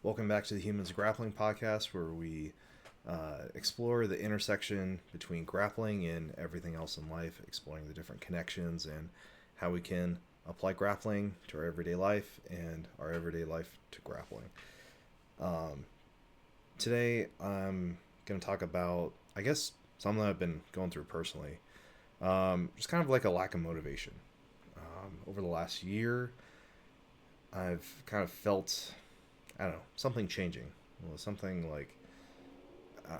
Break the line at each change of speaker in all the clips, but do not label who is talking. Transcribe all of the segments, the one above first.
Welcome back to the Humans Grappling podcast, where we explore the intersection between grappling and everything else in life, exploring the different connections and how we can apply grappling to our everyday life and our everyday life to grappling. Um, Today, I'm going to talk about, I guess, something that I've been going through personally. Just kind of like a lack of motivation. Over the last year, I've kind of felt, I don't know, something changing. Well, something like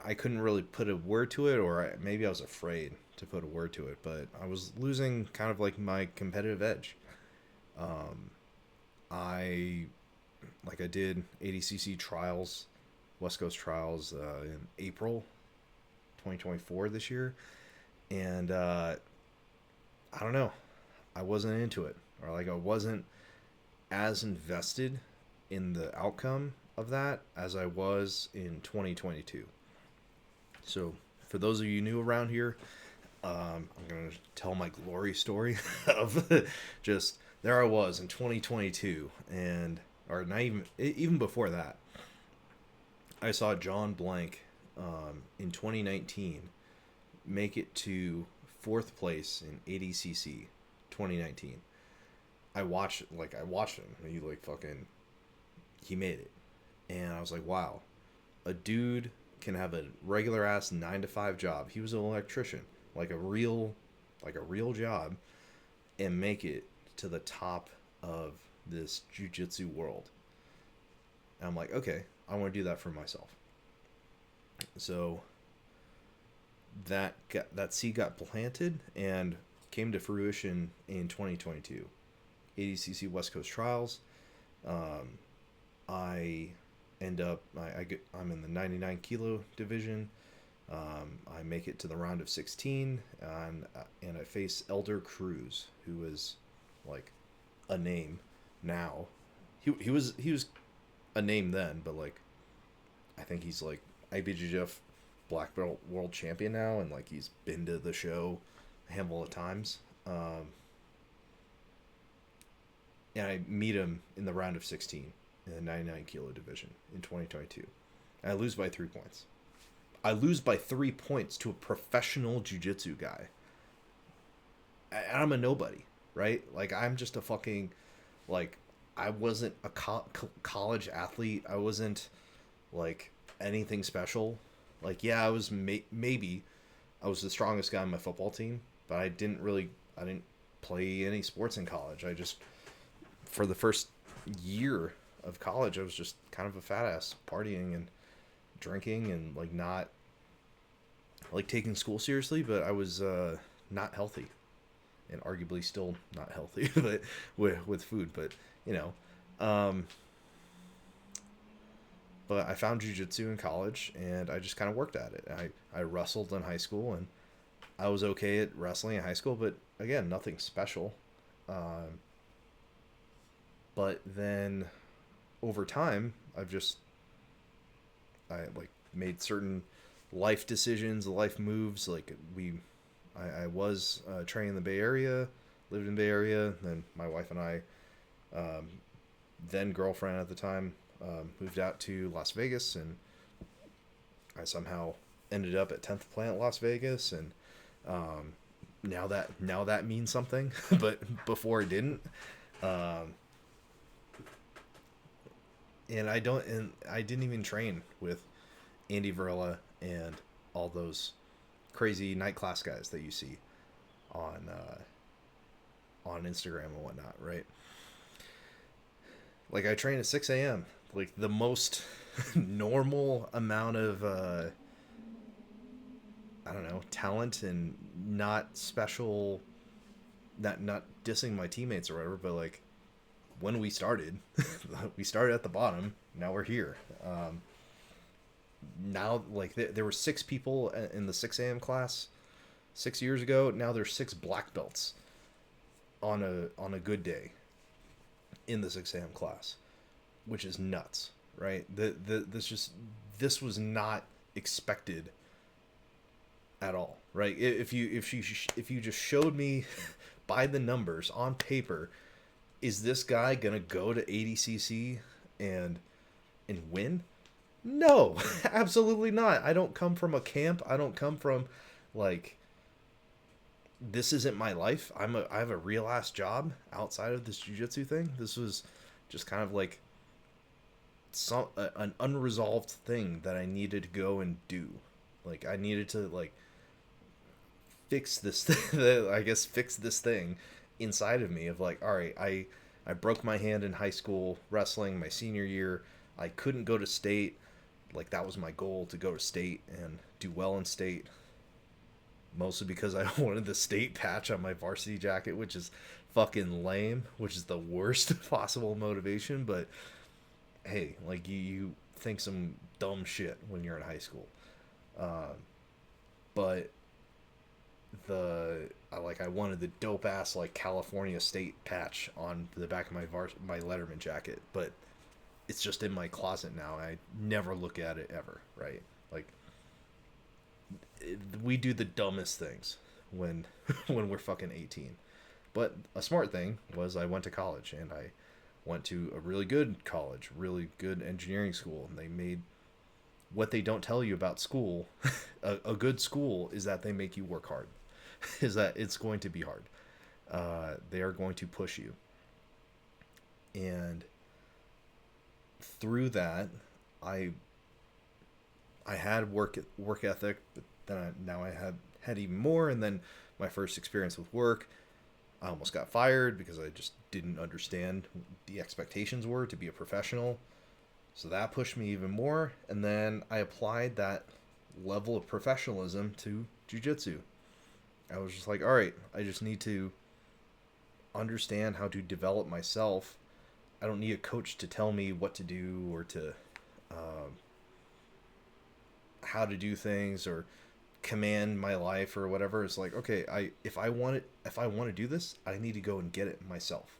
I couldn't really put a word to it, or maybe I was afraid to put a word to it, but I was losing kind of like my competitive edge. Um, I I did ADCC Trials, West Coast Trials in April 2024 this year, and I don't know, I wasn't into it, or like I wasn't as invested in the outcome of that as I was in 2022. So, for those of you new around here, I'm going to tell my glory story of just there I was in 2022, and or not even before that. I saw John Blank in 2019 make it to fourth place in ADCC 2019. I watched him. He like fucking he made it, and I was like, wow, a dude can have a regular ass 9 to 5 job. He was an electrician, like a real job, and make it to the top of this jujitsu world. And I'm like, okay, I want to do that for myself. So that seed got planted and came to fruition in 2022. ADCC West Coast Trials. Um, I I'm in the 99 kilo division. I make it to the round of 16, and I face Elder Cruz, who is like a name now. He was a name then, but like I think he's like IBJJF black belt world champion now, and like he's been to the show a handful of times. And I meet him in the round of 16 in the 99 kilo division in 2022. And I lose by 3 points. I lose by 3 points to a professional jiu-jitsu guy. And I'm a nobody, right? Like, I'm just a fucking, like, I wasn't a college athlete. I wasn't, like, anything special. Like, yeah, I was maybe, I was the strongest guy on my football team, but I didn't play any sports in college. I just, for the first year of college, I was just kind of a fat ass partying and drinking and like not like taking school seriously, but I was not healthy and arguably still not healthy but with food, but you know, um, but I found jiu-jitsu in college and I just kind of worked at it. I wrestled in high school and I was okay at wrestling in high school, but again, nothing special. Um, but then over time, I like made certain life decisions, life moves. Like I was training in the Bay Area, lived in the Bay Area. Then my wife and I, um, then girlfriend at the time, moved out to Las Vegas, and I somehow ended up at 10th Planet Las Vegas, and um, now that means something, but before it didn't. Um, and I didn't even train with Andy Verla and all those crazy night class guys that you see on Instagram and whatnot, right? Like I train at 6 a.m., like the most normal amount of I don't know, talent, and not special, not dissing my teammates or whatever, but like when we started, we started at the bottom. Now we're here. Now, like there were 6 people in the 6 a.m. class 6 years ago. Now there's 6 black belts on a good day in the 6 a.m. class, which is nuts, right? This was not expected at all, right? If you just showed me by the numbers on paper, is this guy gonna go to ADCC and and win? No, absolutely not. I don't come from a camp. I don't come from like this isn't my life. I have a real ass job outside of this jujitsu thing. This was just kind of like an unresolved thing that I needed to go and do. Like I needed to like fix this I guess fix this thing inside of me of like, all right, I broke my hand in high school wrestling my senior year. I couldn't go to state. Like that was my goal, to go to state and do well in state, mostly because I wanted the state patch on my varsity jacket, which is fucking lame, which is the worst possible motivation. But hey, like you think some dumb shit when you're in high school. Uh, but I wanted the dope ass like California state patch on the back of my Letterman jacket, but it's just in my closet now. I never look at it ever, right? Like we do the dumbest things when when we're fucking 18. But a smart thing was I went to college, and I went to a really good college, really good engineering school, and they made what they don't tell you about school. A good school is that they make you work hard. Is that it's going to be hard. They are going to push you, and through that, I had work ethic, but then now I had even more. And then my first experience with work, I almost got fired because I just didn't understand the expectations were to be a professional. So that pushed me even more. And then I applied that level of professionalism to jiu-jitsu. I was just like, all right, I just need to understand how to develop myself. I don't need a coach to tell me what to do or to how to do things or command my life or whatever. It's like, okay, if I want to do this, I need to go and get it myself.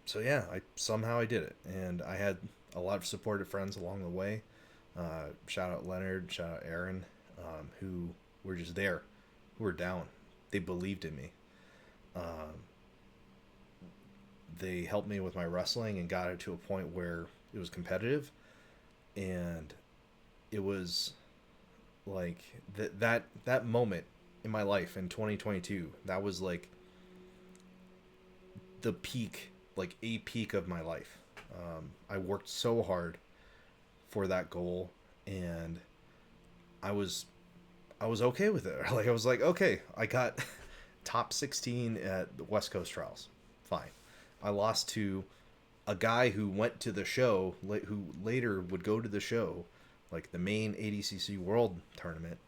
So yeah, I did it, and I had a lot of supportive friends along the way. Shout out Leonard, shout out Aaron, who were just there, who were down. They believed in me. They helped me with my wrestling and got it to a point where it was competitive, and it was like that moment in my life in 2022, that was like the peak, like a peak of my life. I worked so hard for that goal, and I was okay with it. Like I was like, okay, I got top 16 at the West Coast Trials. Fine. I lost to a guy who went to the show, who later would go to the show, like the main ADCC World Tournament.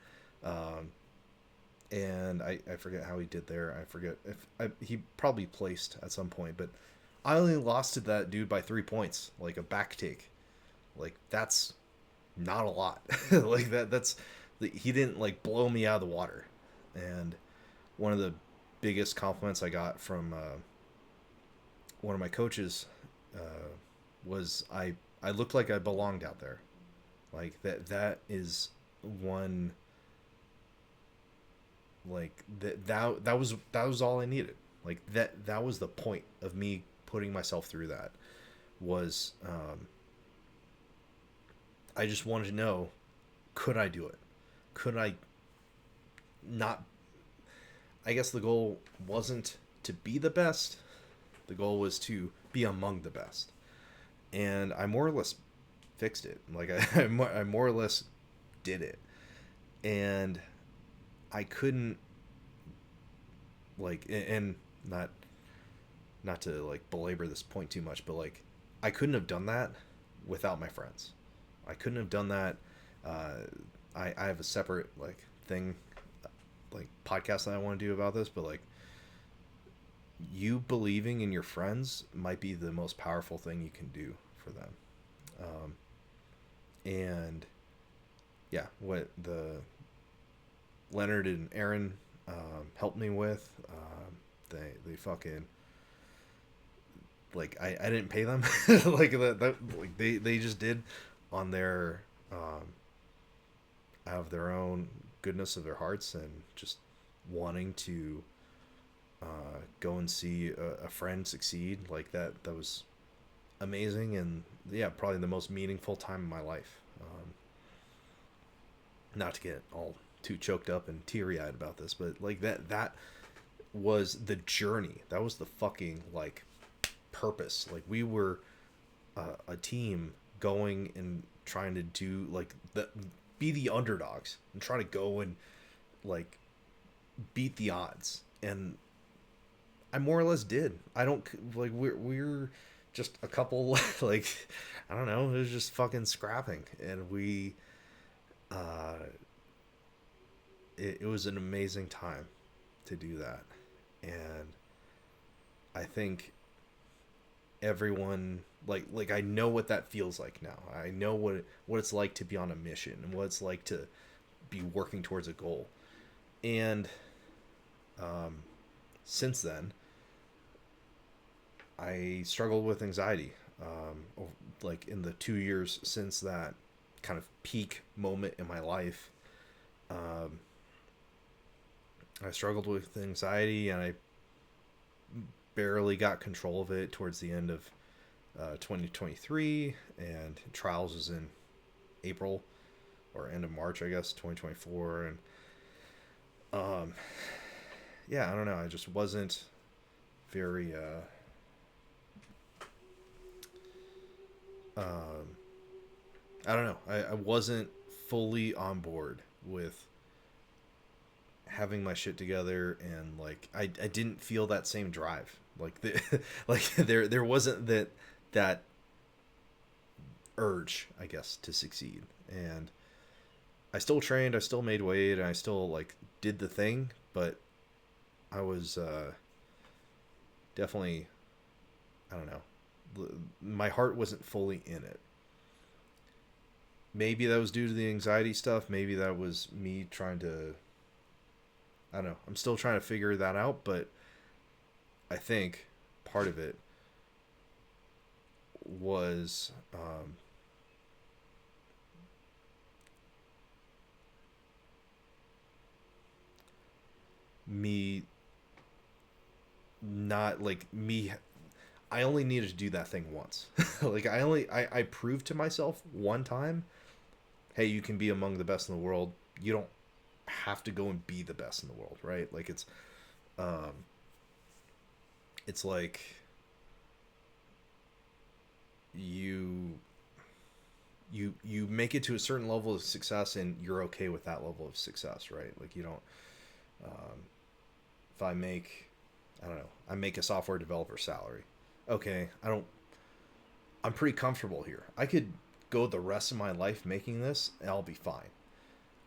And I forget how he did there. I forget if he probably placed at some point, but I only lost to that dude by 3 points, like a back take. Like that's not a lot. Like that's he didn't like blow me out of the water. And one of the biggest compliments I got from one of my coaches was I looked like I belonged out there. Like that is one, like that was all I needed. Like that was the point of me putting myself through that, was I just wanted to know, could I do it? Could I not? I guess the goal wasn't to be the best. The goal was to be among the best. And I more or less fixed it. Like I more or less did it. And I couldn't, like, and not to like belabor this point too much, but like I couldn't have done that without my friends. I couldn't have done that. I have a separate like thing, like podcast that I want to do about this, but like you believing in your friends might be the most powerful thing you can do for them. And yeah, what the Leonard and Aaron helped me with, they fucking, like I didn't pay them. Like that like they just did on their out of their own goodness of their hearts, and just wanting to go and see a friend succeed. Like that was amazing, and yeah, probably the most meaningful time of my life. Not to get all too choked up and teary eyed about this, but like that was the journey. That was the fucking like purpose. Like we were a team going and trying to do like be the underdogs and try to go and like beat the odds, and I more or less did. I don't like we're just a couple like I don't know, it was just fucking scrapping, and we uh it was an amazing time to do that. And I think everyone like I know what that feels like now. I know what it's like to be on a mission and what it's like to be working towards a goal. And since then, I struggled with anxiety. Like in the 2 years since that kind of peak moment in my life, um, I struggled with anxiety, and I barely got control of it towards the end of 2023, and trials was in April or end of March, I guess, 2024. And yeah, I don't know. I just wasn't very I don't know. I wasn't fully on board with having my shit together, and like I didn't feel that same drive. Like like there wasn't that urge, I guess, to succeed. And I still trained, I still made weight, and I still like did the thing, but I was definitely, I don't know, my heart wasn't fully in it. Maybe that was due to the anxiety stuff. Maybe that was me trying to, I don't know. I'm still trying to figure that out, but I think part of it was me not like me. I only needed to do that thing once. Like I proved to myself one time, hey, you can be among the best in the world. You don't have to go and be the best in the world, right? Like um it's like you you make it to a certain level of success, and you're okay with that level of success, right? Like you don't um if I make, I don't know, I make a software developer salary. Okay, I'm pretty comfortable here. I could go the rest of my life making this and I'll be fine.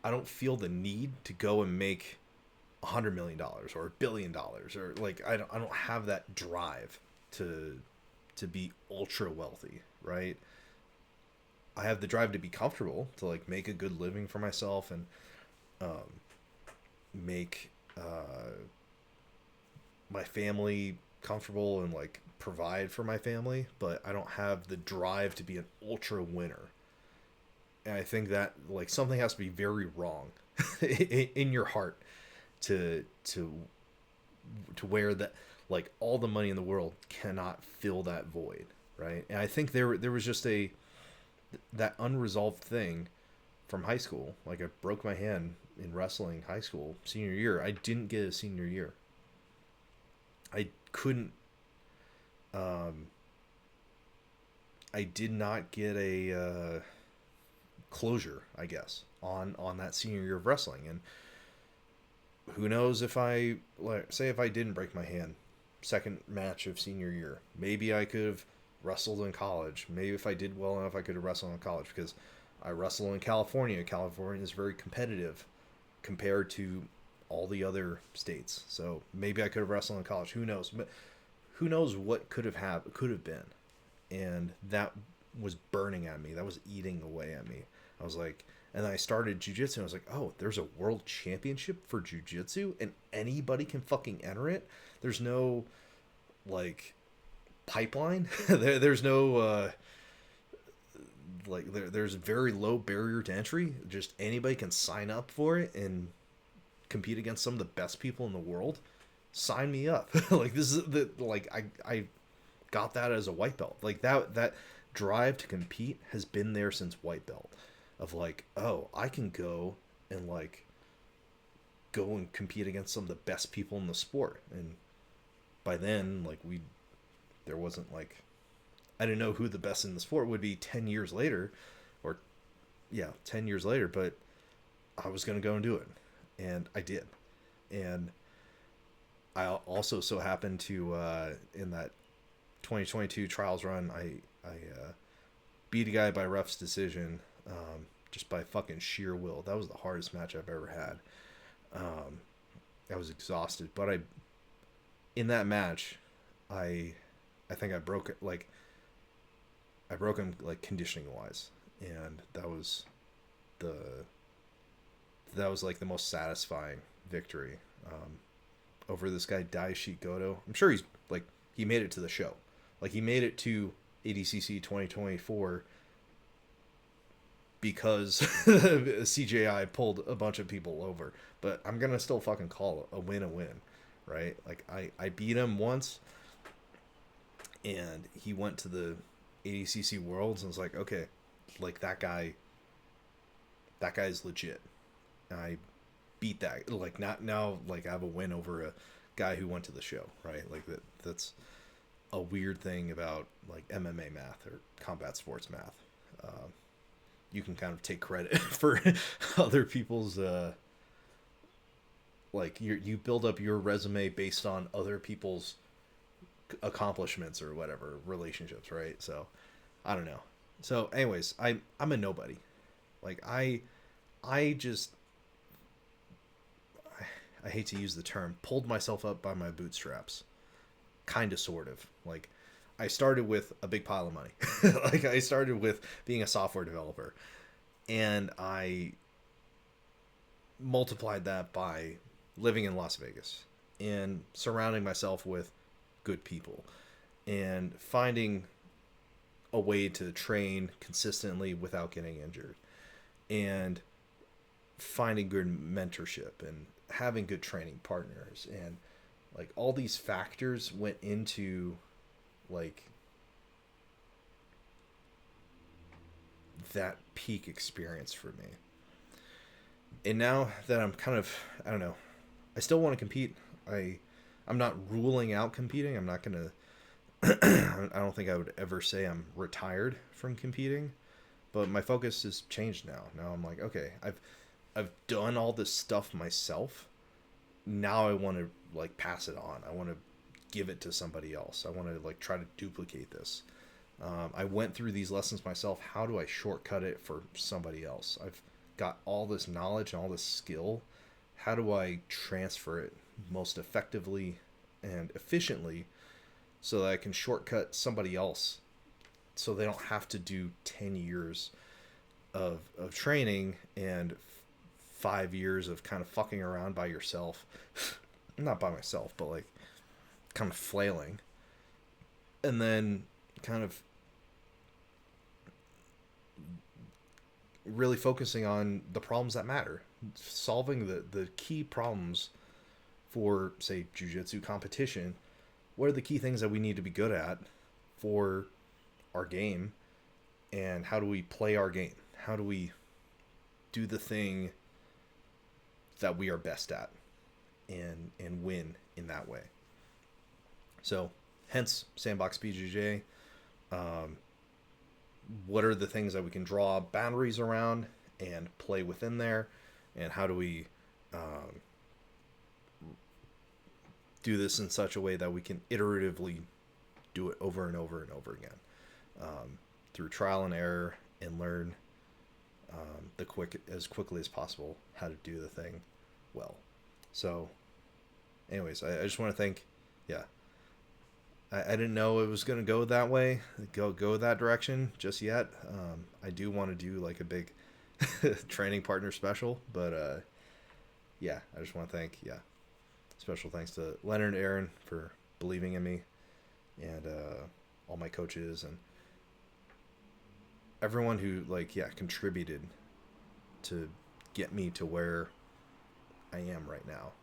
I don't feel the need to go and make $100 million or $1 billion, or like I don't have that drive to be ultra wealthy, right? I have the drive to be comfortable, to like make a good living for myself, and um, make my family comfortable, and like provide for my family. But I don't have the drive to be an ultra winner. And I think that like something has to be very wrong in your heart to where that like all the money in the world cannot fill that void, right? And I think there was just that unresolved thing from high school. Like I broke my hand in wrestling high school senior year. I didn't get a senior year. I couldn't. I did not get a closure, I guess, on that senior year of wrestling. And who knows, if I like say if I didn't break my hand second match of senior year, maybe I could have wrestled in college. Maybe if I did well enough, I could have wrestled in college, because I wrestle in California. California is very competitive compared to all the other states. So maybe I could have wrestled in college. Who knows? But who knows what could have been. And that was burning at me. That was eating away at me. I was like, and then I started jiu-jitsu, and I was like, oh, there's a world championship for jiu-jitsu, and anybody can fucking enter it. There's no like pipeline. There's no there's very low barrier to entry. Just anybody can sign up for it and compete against some of the best people in the world. Sign me up. Like this is the like I got that as a white belt. Like that drive to compete has been there since white belt, of like, oh, I can go and like go and compete against some of the best people in the sport. And by then, like, there wasn't like, I didn't know who the best in the sport would be 10 years later, or yeah, 10 years later, but I was going to go and do it. And I did. And I also so happened to, in that 2022 trials run, I beat a guy by ref's decision, just by fucking sheer will. That was the hardest match I've ever had. I was exhausted, but in that match, I think I broke it. Like, I broke him like conditioning wise, and that was like the most satisfying victory, over this guy Daishik Goto. I'm sure he made it to the show. Like, he made it to ADCC 2024 because CJI pulled a bunch of people over. But I'm going to still fucking call a win, right? Like, I beat him once, and he went to the ADCC Worlds, and was like, okay, like, that guy's legit. And I beat that. Like, not now, like, I have a win over a guy who went to the show, right? Like, that's a weird thing about like MMA math or combat sports math. You can kind of take credit for other people's like, you build up your resume based on other people's accomplishments or whatever, relationships, right? So I don't know. So anyways, I'm a nobody. Like, I hate to use the term, pulled myself up by my bootstraps. Kind of, sort of. Like, I started with a big pile of money. Like, I started with being a software developer, and I multiplied that by living in Las Vegas and surrounding myself with good people and finding a way to train consistently without getting injured, and finding good mentorship and having good training partners. And like, all these factors went into like that peak experience for me. And now that I'm kind of, I don't know, I still want to compete. I'm not ruling out competing. I'm not going to, I don't think I would ever say I'm retired from competing, but my focus has changed now. Now I'm like, okay, I've done all this stuff myself. Now I want to like pass it on. I want to give it to somebody else. I want to like try to duplicate this. I went through these lessons myself. How do I shortcut it for somebody else? I've got all this knowledge and all this skill. How do I transfer it most effectively and efficiently so that I can shortcut somebody else, so they don't have to do 10 years of training and 5 years of kind of fucking around by yourself. Not by myself, but like kind of flailing. And then kind of really focusing on the problems that matter. Solving the key problems for, say, jiu-jitsu competition. What are the key things that we need to be good at for our game? And how do we play our game? How do we do the thing that we are best at and win in that way? So, hence Sandbox BJJ. What are the things that we can draw boundaries around and play within there? And how do we do this in such a way that we can iteratively do it over and over and over again, through trial and error, and learn as quickly as possible how to do the thing well. So anyways, I just want to thank, I didn't know it was going to go that way, go that direction just yet. I do want to do like a big training partner special, but I just want to thank, special thanks to Leonard and Aaron for believing in me, and all my coaches and everyone who contributed to get me to where I am right now.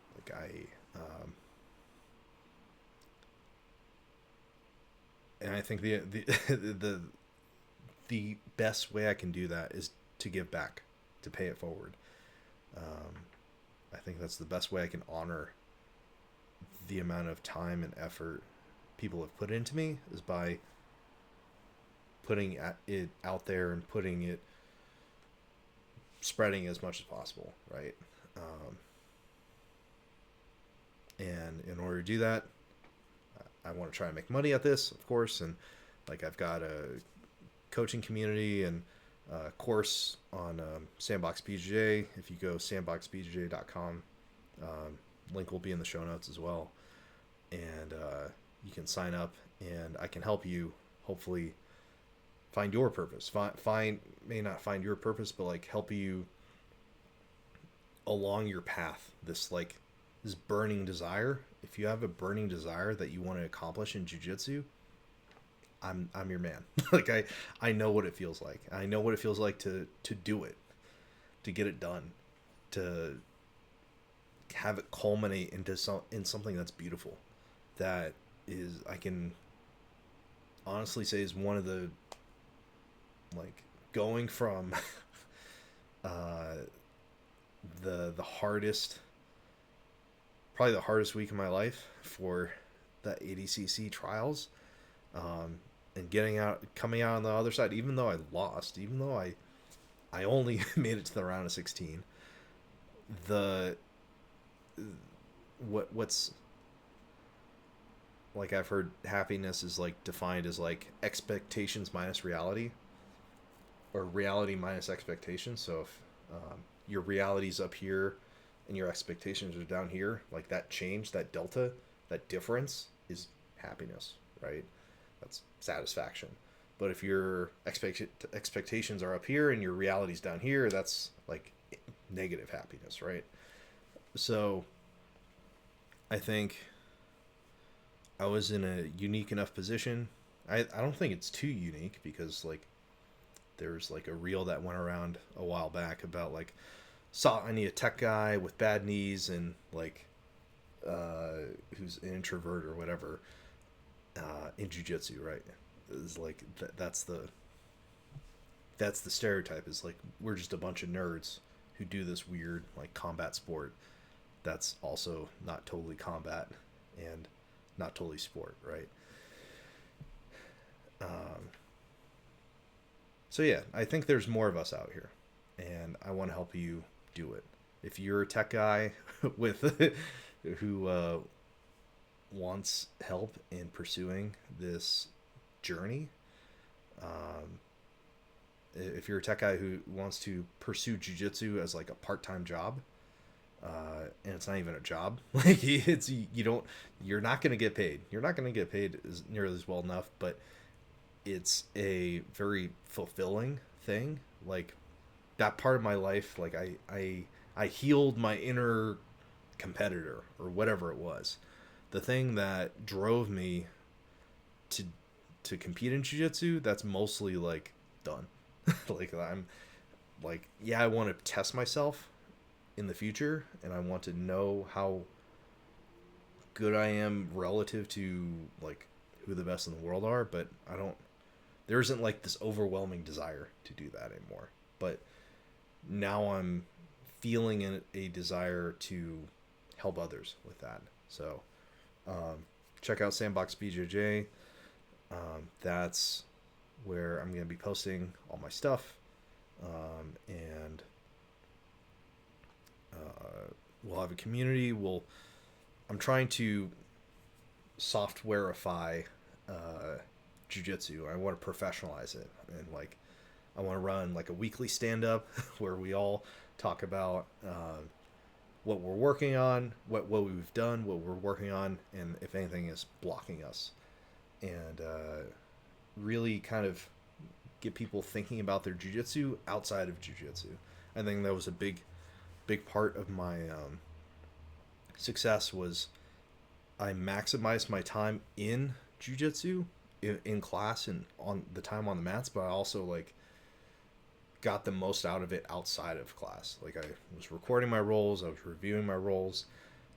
And I think the best way I can do that is to give back, to pay it forward. I think that's the best way I can honor the amount of time and effort people have put into me, is by putting it out there and spreading as much as possible, right? And in order to do that, I want to try and make money at this, of course, and like I've got a coaching community and a course on Sandbox BJJ. If you go sandboxbjj.com, link will be in the show notes as well, and you can sign up, and I can help you hopefully find your purpose. May not find your purpose, but like help you along your path. This burning desire. If you have a burning desire that you want to accomplish in jiu-jitsu, I'm your man. Like I know what it feels like. I know what it feels like to do it, to get it done, to have it culminate into something that's beautiful. That is, I can honestly say, is one of the, like, going from the hardest, probably the hardest week of my life for the ADCC trials, and coming out on the other side, even though I lost, even though I only made it to the round of 16. What's like, I've heard happiness is like defined as like expectations minus reality, or reality minus expectations. So if your reality's up here and your expectations are down here, like that change, that delta, that difference is happiness, right? That's satisfaction. But if your expectations are up here and your reality's down here, that's like negative happiness, right? So I think I was in a unique enough position. I don't think it's too unique, because like there's like a reel that went around a while back about like, I need a tech guy with bad knees and like who's an introvert or whatever in jiu-jitsu, right? It's like that's the stereotype, is like we're just a bunch of nerds who do this weird like combat sport that's also not totally combat and not totally sport, right? So yeah, I think there's more of us out here, and I want to help you do it. If you're a tech guy with who wants help in pursuing this journey, if you're a tech guy who wants to pursue jiu-jitsu as like a part-time job, and it's not even a job, like you're not going to get paid. You're not going to get paid as nearly as well enough, but it's a very fulfilling thing. Like that part of my life, like I healed my inner competitor or whatever it was. The thing that drove me to compete in jiu-jitsu, that's mostly like done. Like I'm like, yeah, I want to test myself in the future, and I want to know how good I am relative to like who the best in the world are, but there isn't like this overwhelming desire to do that anymore. But now I'm feeling a desire to help others with that. So check out Sandbox BJJ. That's where I'm going to be posting all my stuff, and we'll have a community. I'm trying to softwareify jiu-jitsu. I want to professionalize it, and like I want to run like a weekly stand-up where we all talk about what we're working on, what we've done, what we're working on, and if anything is blocking us, and really kind of get people thinking about their jiu-jitsu outside of jiu-jitsu. I think that was a big part of my success, was I maximized my time in jiu-jitsu, in class and on the time on the mats, but I also like got the most out of it outside of class. Like I was recording my rolls, I was reviewing my rolls,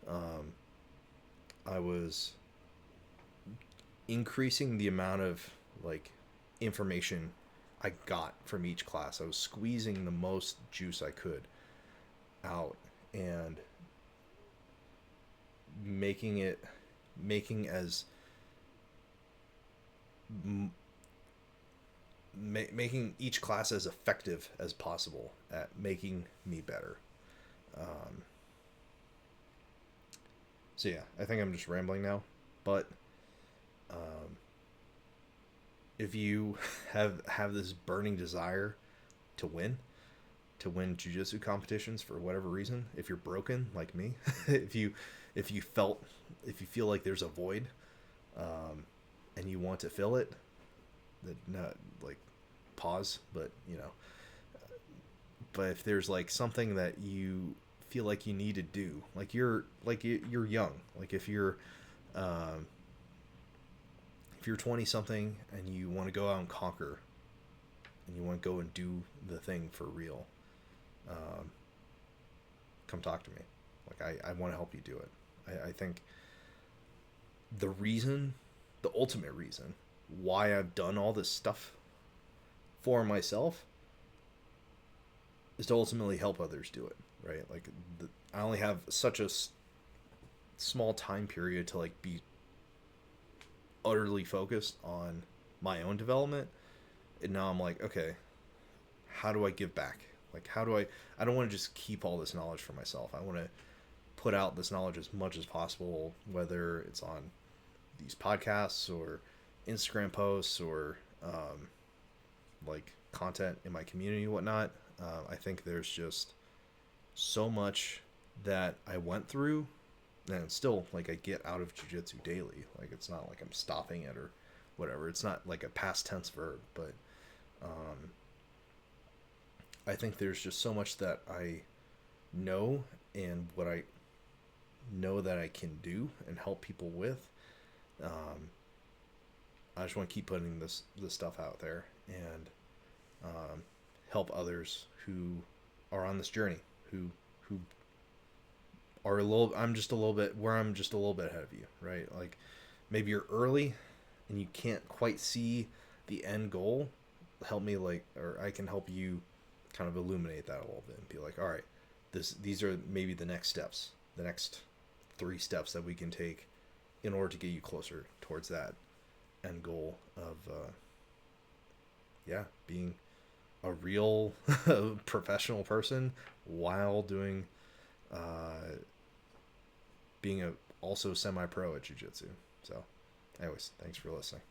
I was increasing the amount of like information I got from each class. I was squeezing the most juice I could out and making as making each class as effective as possible at making me better. Um, so yeah, I think I'm just rambling now, but um, if you have this burning desire to win, jiu-jitsu competitions for whatever reason, if you're broken like me, if you feel like there's a void, and you want to fill it, that not like pause, but but if there's like something that you feel like you need to do, you're young, like um, if you're 20 something and you want to go out and conquer, and you want to go and do the thing for real, come talk to me. Like I want to help you do it. I think the ultimate reason why I've done all this stuff for myself is to ultimately help others do it, right? Like I only have such a small time period to like be utterly focused on my own development, and now I'm like, okay, how do I give back? Like I don't want to just keep all this knowledge for myself. I want to put out this knowledge as much as possible, whether it's on these podcasts or Instagram posts or like content in my community and whatnot. I think there's just so much that I went through, and still like I get out of jiu-jitsu daily. Like it's not like I'm stopping it or whatever. It's not like a past tense verb, but I think there's just so much that I know, and what I know that I can do and help people with. I just want to keep putting this stuff out there, and help others who are on this journey, who are I'm just a little bit ahead of you, right? Like maybe you're early and you can't quite see the end goal. Help me, or I can help you kind of illuminate that a little bit and be like, all right, these are maybe the next steps, the next 3 steps that we can take in order to get you closer towards that end goal of being a real professional person while doing being also semi-pro at jiu-jitsu. So anyways, thanks for listening.